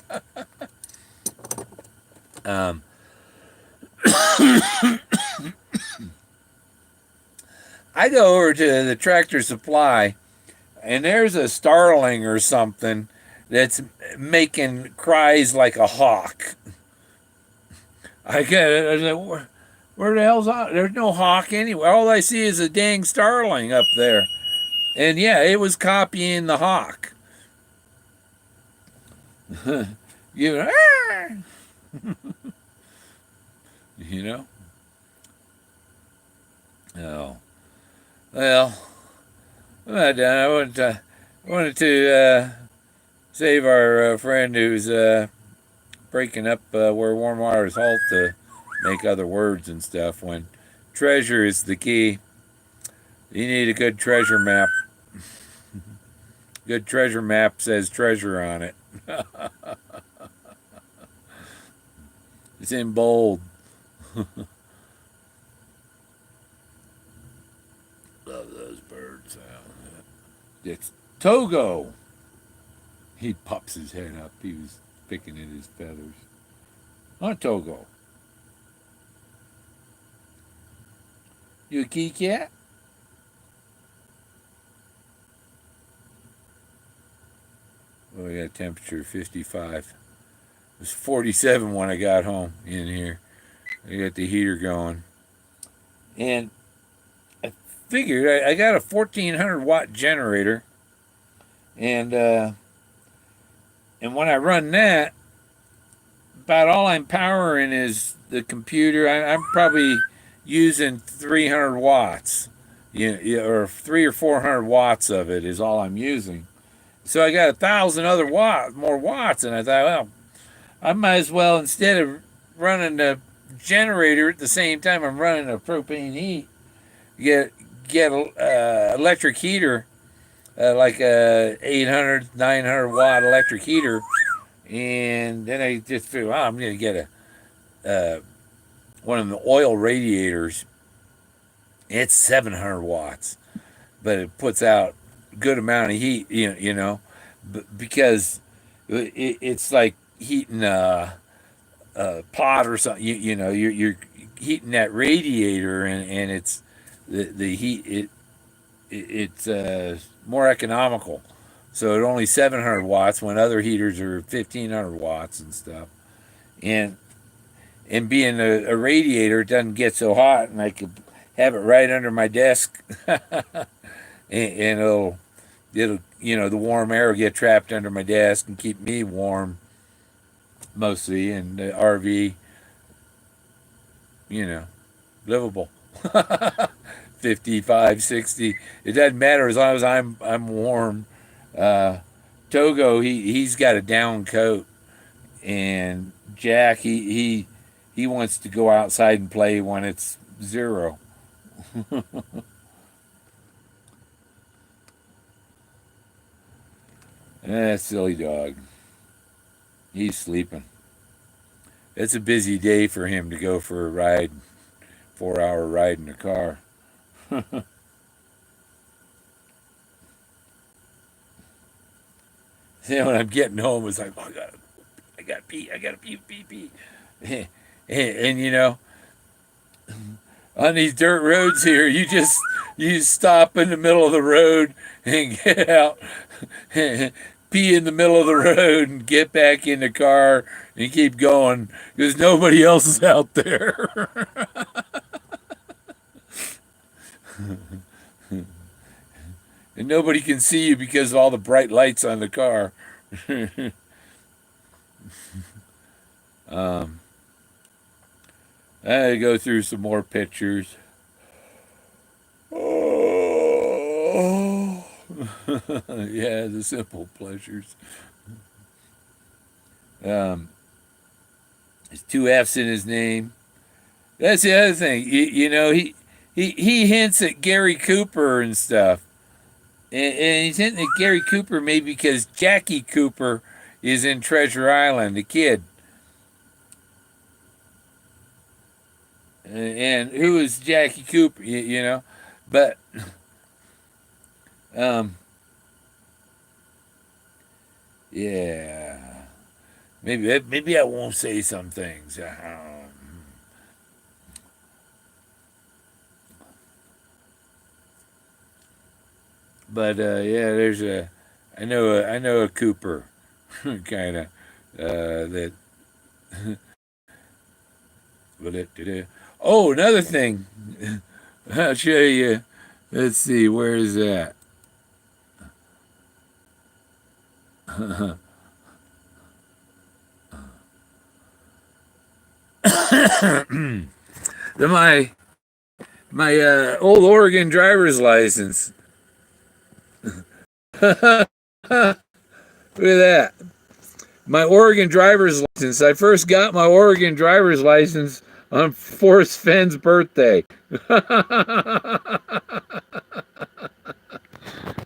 I go over to the Tractor Supply, and there's a starling or something that's making cries like a hawk. I get it. I was like, where the hell's hawk? There's no hawk anywhere. All I see is a dang starling up there. And yeah, it was copying the hawk. You know, you know? Oh. Well, I'm not done. I wanted to save our friend who's breaking up where warm waters halt to make other words and stuff. When treasure is the key, you need a good treasure map. Good treasure map says treasure on it. It's in bold. Love those birds. It's Togo. He pops his head up. He was picking at his feathers. Huh, Togo? You a kitty cat? Oh, we got a temperature of 55. It was 47 when I got home in here. I got the heater going. And I figured I got a 1400 watt generator. And when I run that, about all I'm powering is the computer. I'm probably using 300 watts, or 300 or 400 watts of it is all I'm using. So I got 1,000 other more watts, and I thought, well, I might as well, instead of running the generator at the same time I'm running a propane heat, get a electric heater, like a 800, 900 watt electric heater, and then I just figured, well, I'm going to get one of the oil radiators. It's 700 watts, but it puts out a good amount of heat, because it's like heating a pot or something. You're heating that radiator, and it's the heat. It's more economical. So it's only 700 watts when other heaters are 1,500 watts and stuff. And being a radiator, it doesn't get so hot, and I could have it right under my desk, and it'll the warm air will get trapped under my desk and keep me warm mostly, and the RV, you know, livable. 55, 60. It doesn't matter as long as I'm warm. Uh, Togo, he's got a down coat, and Jack, he wants to go outside and play when it's 0. Silly dog. He's sleeping. It's a busy day for him to go for a ride, 4-hour ride in a car. Then when I'm getting home, it's like, oh, I got to pee, I got to pee. And on these dirt roads here, you stop in the middle of the road and get out, pee in the middle of the road and get back in the car and keep going because nobody else is out there. And nobody can see you because of all the bright lights on the car. um, I go through some more pictures. Oh, yeah, the simple pleasures. Um, there's 2 F's in his name. That's the other thing. He hints at Gary Cooper and stuff. And he's hinting at Gary Cooper maybe because Jackie Cooper is in Treasure Island, the kid. And who is Jackie Cooper, But, yeah. Maybe I won't say some things. But there's I know a Cooper, kind of that. Oh, another thing. I'll show you. Let's see, where is that? My old Oregon driver's license. Look at that. My Oregon driver's license. I first got my Oregon driver's license on Forrest Fenn's birthday.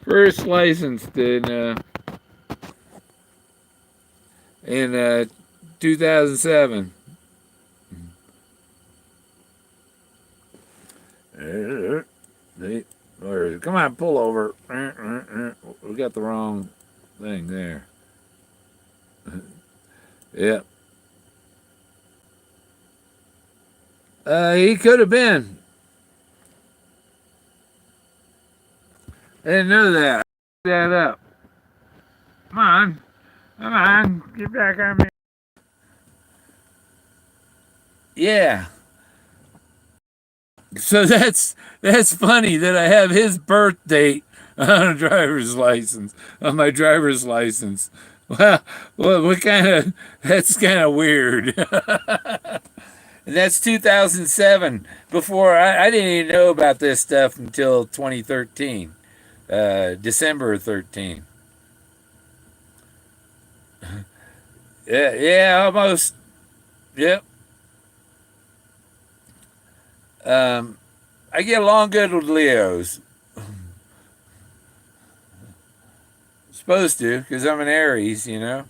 First licensed in 2007. Come on, pull over. We got the wrong thing there. Yep. He could have been. I didn't know that. I that up. Come on, get back on me. Yeah. So that's funny that I have his birth date on a driver's license, on my driver's license. Well, what kind of, that's kind of weird. And that's 2007. Before, I didn't even know about this stuff until 2013, December 13. Yeah, almost. Yep. I get along good with Leos. Supposed to, because I'm an Aries, I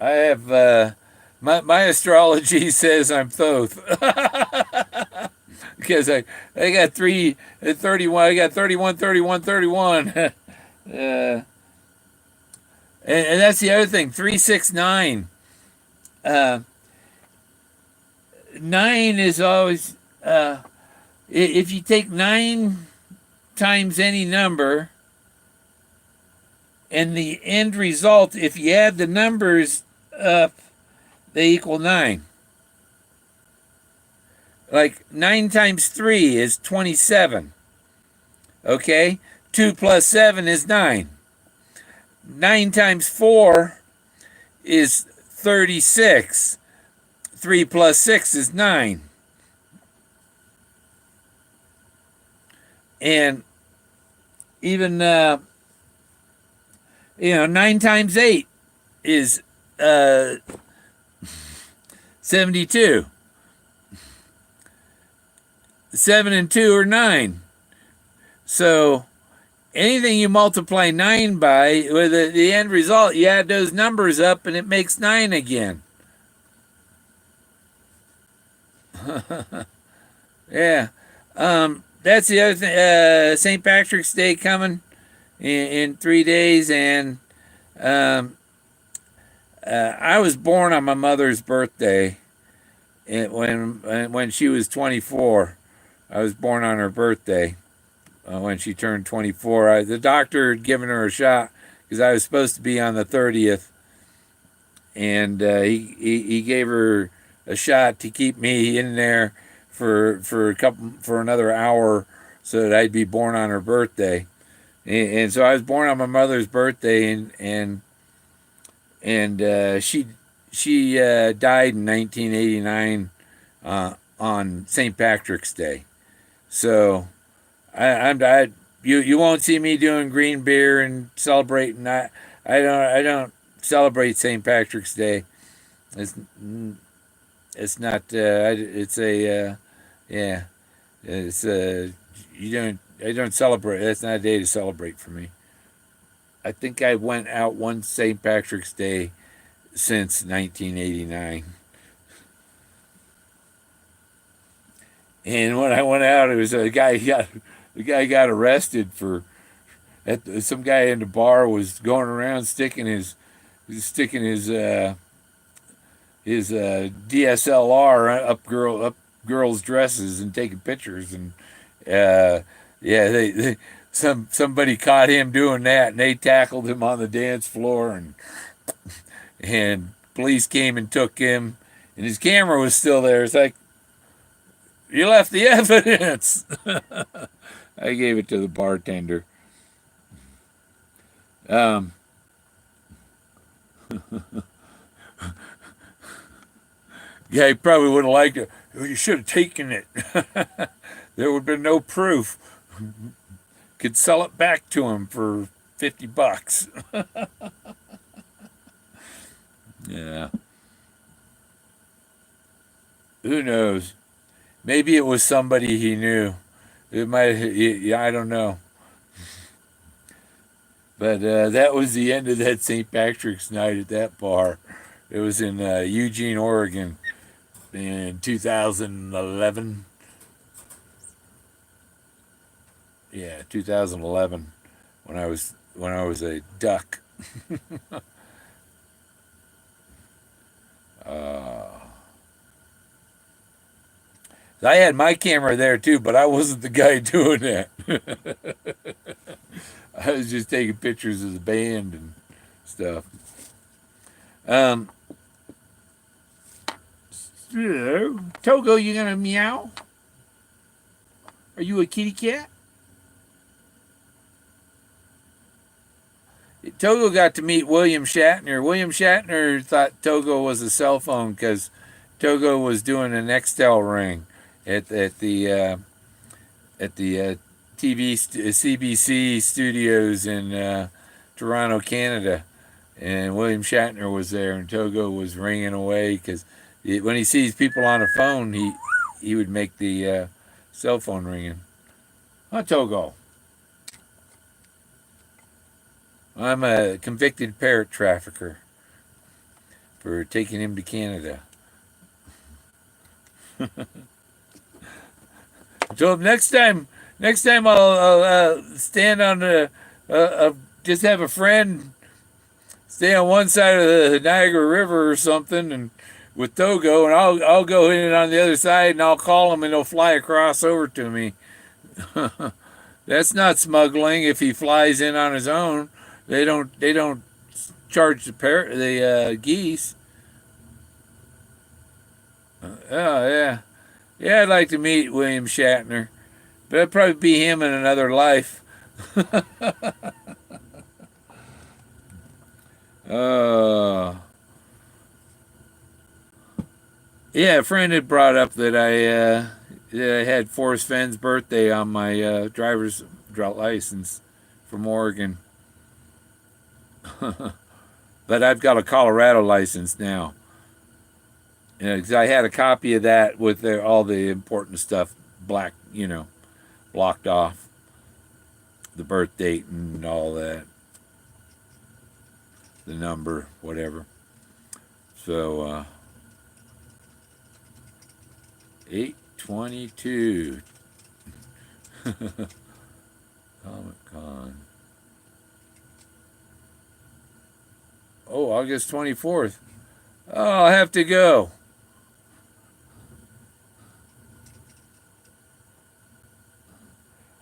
have, my astrology says I'm Thoth. Because I got 31, I got 31, 31, 31. And that's the other thing, 369. 9 is always, if you take 9 times any number, and the end result, if you add the numbers up, they equal 9. Like 9 times 3 is 27. Okay? 2 plus 7 is 9. 9 times 4 is 36. 3 plus 6 is 9. And even, 9 times 8 is 72. 7 and 2 are 9. So anything you multiply 9 by, with the end result, you add those numbers up and it makes 9 again. Yeah. That's the other thing. St. Patrick's Day coming in 3 days, and I was born on my mother's birthday when she was 24. I was born on her birthday when she turned 24. The doctor had given her a shot because I was supposed to be on the 30th, and he gave her a shot to keep me in there for another hour so that I'd be born on her birthday. And so I was born on my mother's birthday, and she died in 1989 on St. Patrick's Day. So you won't see me doing green beer and celebrating. I don't celebrate St. Patrick's Day. It's it's not. It's a yeah. It's you don't. I don't celebrate. That's not a day to celebrate for me. I think I went out one St. Patrick's Day since 1989. And when I went out, it was the guy got arrested for some guy in the bar was going around sticking his DSLR up girls' dresses and taking pictures, and yeah, somebody caught him doing that, and they tackled him on the dance floor, and police came and took him, and his camera was still there. It's like, you left the evidence. I gave it to the bartender. Um, yeah, he probably wouldn't have liked it. You should have taken it. There would have been no proof. Could sell it back to him for $50. Yeah. Who knows? Maybe it was somebody he knew. It might. Yeah, I don't know. But that was the end of that St. Patrick's night at that bar. It was in Eugene, Oregon, in 2011. Yeah, 2011, when I was a duck. uh, I had my camera there too, but I wasn't the guy doing that. I was just taking pictures of the band and stuff. Um, Togo, you gonna meow? Are you a kitty cat? Togo got to meet William Shatner. William Shatner thought Togo was a cell phone because Togo was doing an Nextel ring at the CBC studios in Toronto, Canada, and William Shatner was there, and Togo was ringing away because when he sees people on a phone, he would make the cell phone ringing. Huh, Togo? I'm a convicted parrot trafficker for taking him to Canada. So next time I'll stand on just have a friend stay on one side of the Niagara River or something, and with Togo, and I'll go in on the other side, and I'll call him, and he'll fly across over to me. That's not smuggling if he flies in on his own. They don't charge the geese. Oh yeah, yeah. I'd like to meet William Shatner, but it'd probably be him in another life Uh, yeah, a friend had brought up that I had Forrest Fenn's birthday on my driver's license from Oregon, but I've got a Colorado license now. Because I had a copy of that with all the important stuff blocked off, the birth date and all that, the number, whatever. So 8/22 Comic Con. Oh, August 24th. Oh, I'll have to go.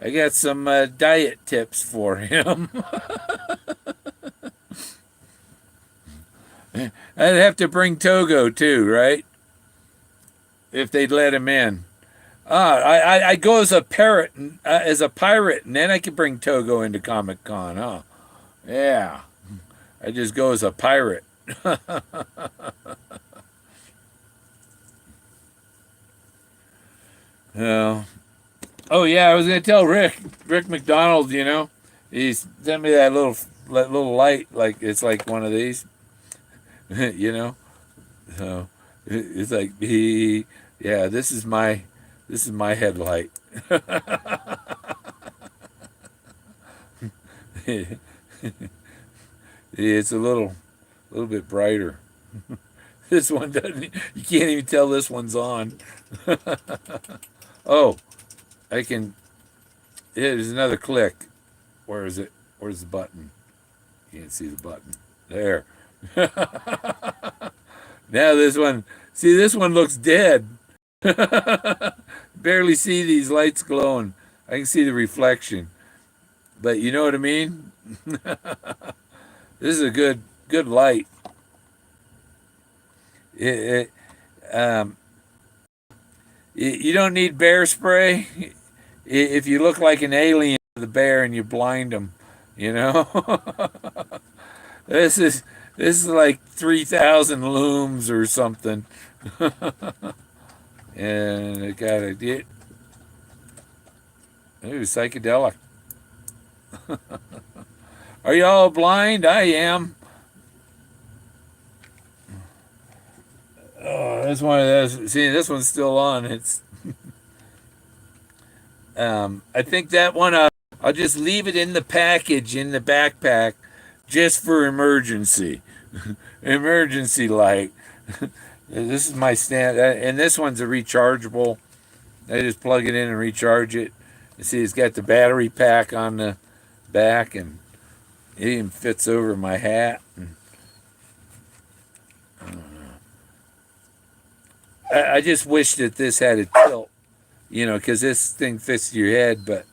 I got some diet tips for him. I'd have to bring Togo too, right? If they'd let him in. I go as a parrot, as a pirate, and then I could bring Togo into Comic Con, huh? Yeah. I just go as a pirate. Oh, oh yeah, I was gonna tell Rick McDonald. He sent me that little light, like it's like one of these. you know. So it's like yeah, this is my headlight. It's a little bit brighter. This one doesn't. You can't even tell this one's on. Oh, I can. Yeah, there's another click. Where is it? Where's the button? Can't see the button. There. Now this one. See, this one looks dead. Barely see these lights glowing. I can see the reflection, but you know what I mean. This is a good light. It, um, you don't need bear spray if you look like an alien to the bear and you blind them. You know, this is this is like 3,000 looms or something, and it got it. It was psychedelic. Are you all blind? I am. Oh, that's one of those. See, this one's still on. It's. I think that one. I'll just leave it in the package in the backpack, just for emergency. Emergency light. This is my stand, and this one's a rechargeable. I just plug it in and recharge it. You see, it's got the battery pack on the back, and it even fits over my hat. I just wish that this had a tilt, because this thing fits to your head, but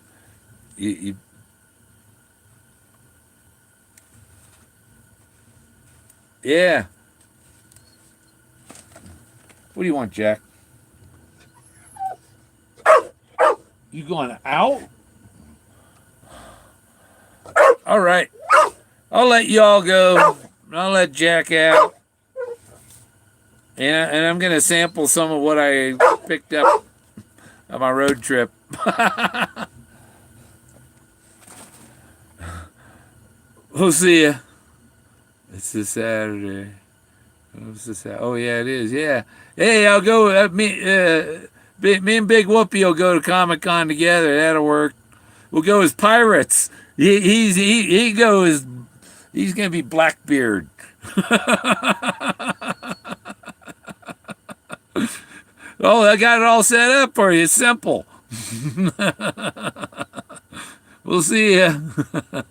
you yeah. What do you want, Jack? You going out? All right. I'll let you all go. I'll let Jack out. And I'm going to sample some of what I picked up on my road trip. We'll see ya. It's a Saturday. Oh, yeah, it is. Yeah. Hey, I'll go. Me and Big Whoopi will go to Comic Con together. That'll work. We'll go as pirates. He goes. He's gonna be Blackbeard. Oh, I got it all set up for you. It's simple. We'll see ya.